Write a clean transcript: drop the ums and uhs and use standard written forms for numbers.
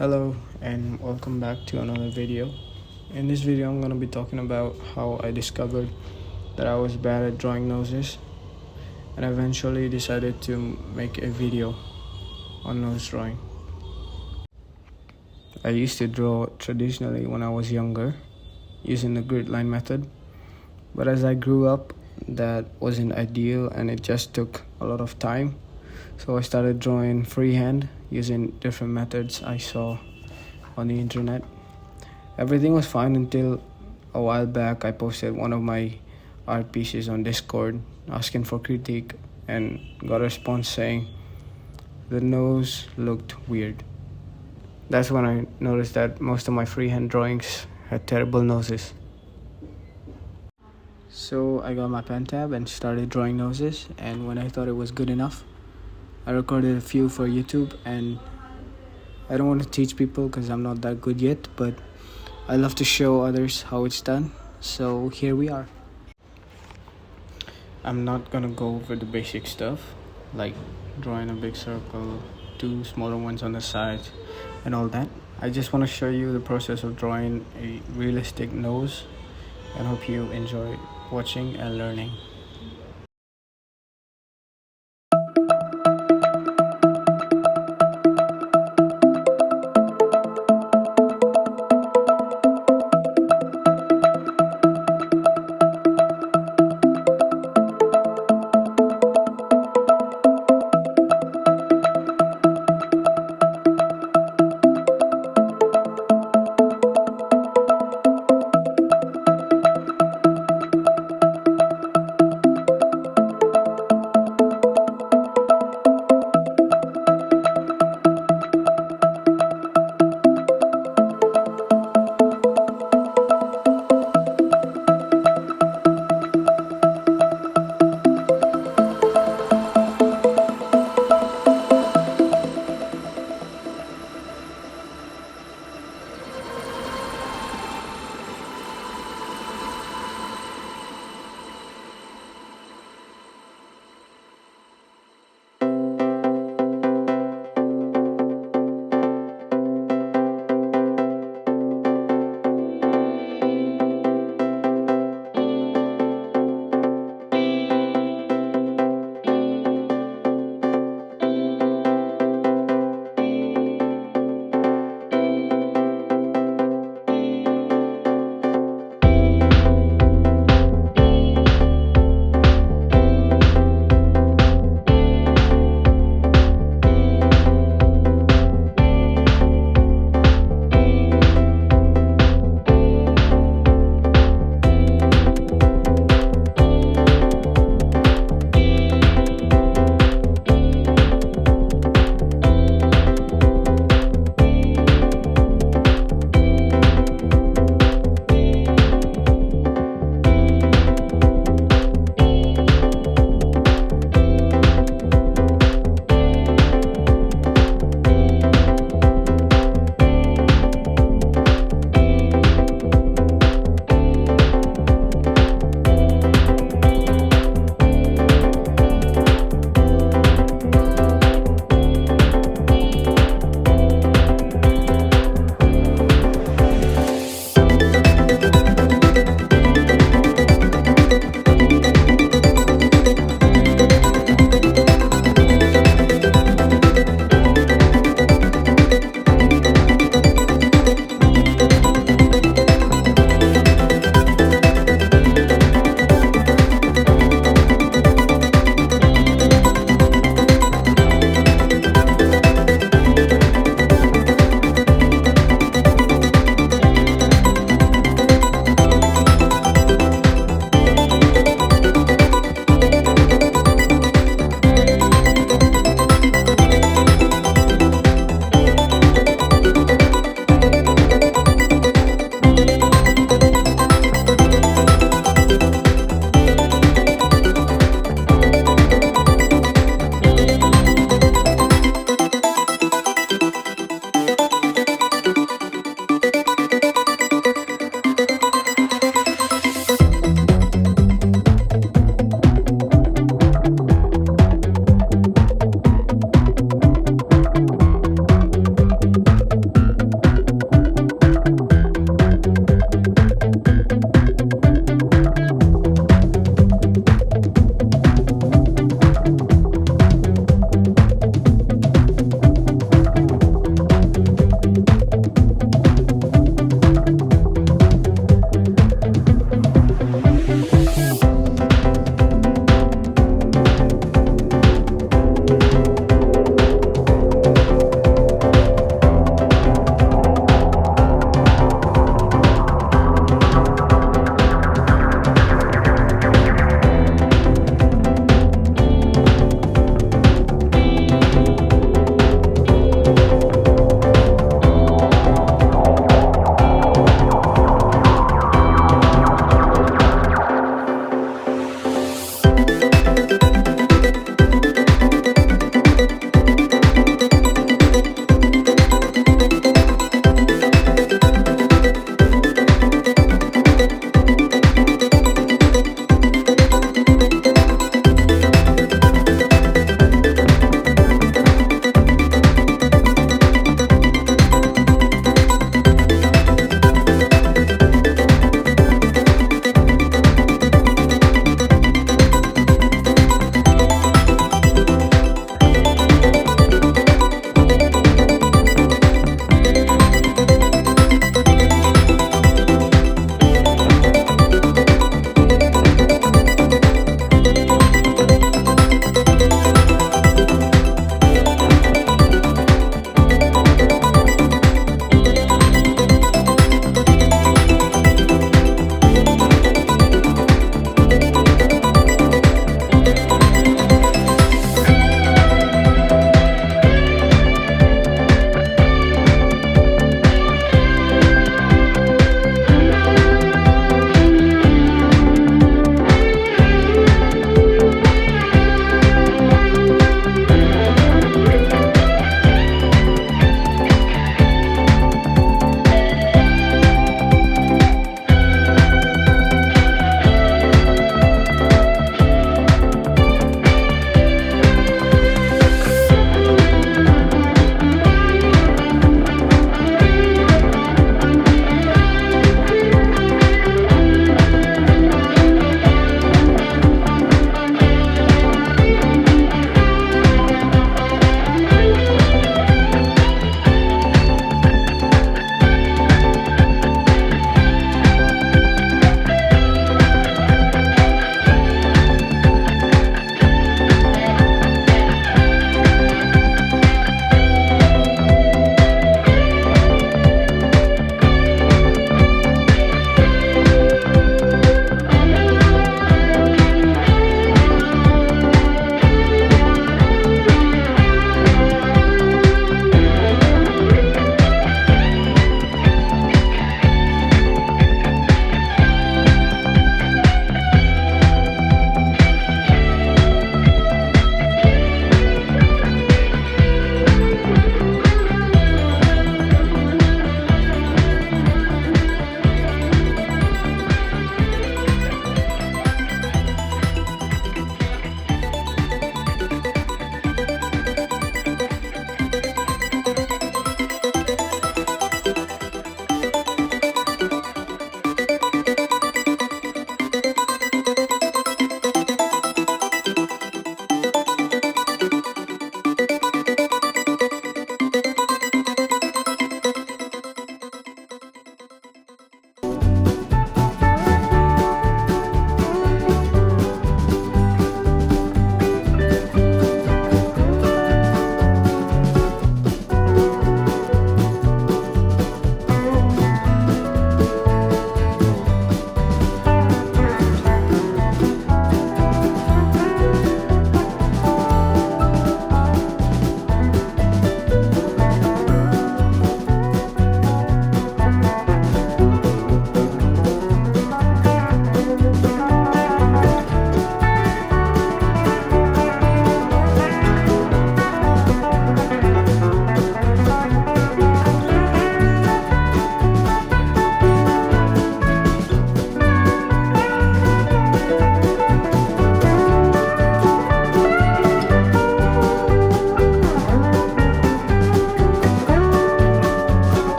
Hello and welcome back to another video. In this video I'm going to be talking about how I discovered that I was bad at drawing noses and eventually decided to make a video on nose drawing. I used to draw traditionally when I was younger using the grid line method, but as I grew up that wasn't ideal and it just took a lot of time. So I started drawing freehand using different methods I saw on the internet. Everything was fine until a while back I posted one of my art pieces on Discord asking for critique and got a response saying the nose looked weird. That's when I noticed that most of my freehand drawings had terrible noses. So I got my pen tab and started drawing noses, and when I thought it was good enough, I recorded a few for YouTube. And I don't want to teach people because I'm not that good yet, but I love to show others how it's done. So here we are. I'm not gonna go over the basic stuff like drawing a big circle, two smaller ones on the sides and all that. I just want to show you the process of drawing a realistic nose and hope you enjoy watching and learning.